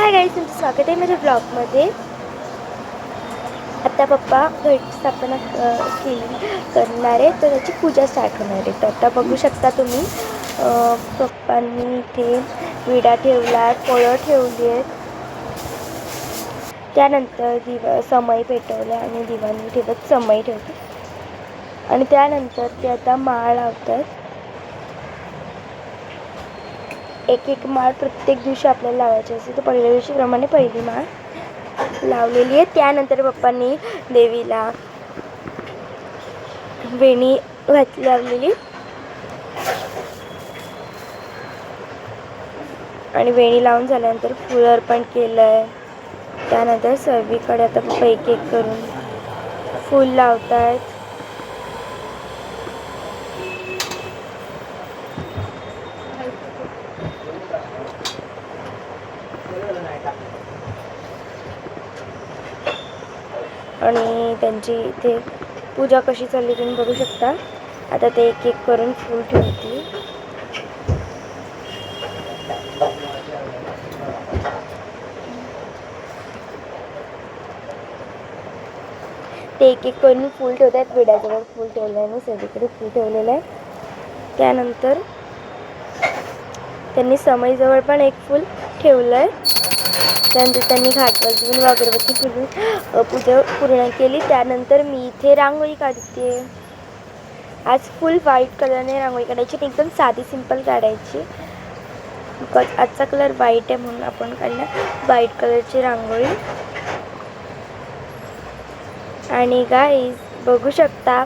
Hi guys, तुमचं स्वागत आहे माझ्या ब्लॉगमध्ये। आता पप्पा घट स्थापना करणार आहे, तर त्याची पूजा स्टार्ट होणार आहे। तर आता बघू शकता तुम्ही, पप्पांनी इथे विडा ठेवला, फळं ठेवली आहेत, त्यानंतर समई पेटवल्या आणि दिवाणी ठेवत समई ठेवते आणि त्यानंतर ते आता माळ लावतात। एक एक माळ प्रत्येक दिवशी आपल्याला लावायची असते, तर पहिल्या दिवशीप्रमाणे पहिली माळ लावलेली आहे। त्यानंतर पप्पांनी देवीला वेणी लावलेली आणि वेणी लावून झाल्यानंतर फूल अर्पण केलं आहे। त्यानंतर सर्वीकडे आता पप्पा एक एक करून फूल लावत आहेत। आणि त्यांची इथे पूजा कशी चालली तुम्ही बघू शकता। आता ते एक एक करून फूल ठेवतील। ते एक एक करून फूल ठेवतात। विड्याजवळ फूल ठेवलं आहे आणि सगळीकडे फूल ठेवलेलं आहे। त्यानंतर त्यांनी समईजवळ पण एक फूल ठेवलं आहे। त्यानंतर त्यांनी घाट वाजवून अगरबत्ती फिरवून पूजा पूर्ण केली। त्यानंतर मी इथे रांगोळी काढते। आज फुल व्हाईट कलरने रांगोळी काढायची, एकदम साधी सिंपल काढायची, बिकॉज आजचा कलर व्हाईट आहे म्हणून आपण काढला व्हाईट कलरची रांगोळी। आणि गाईज बघू शकता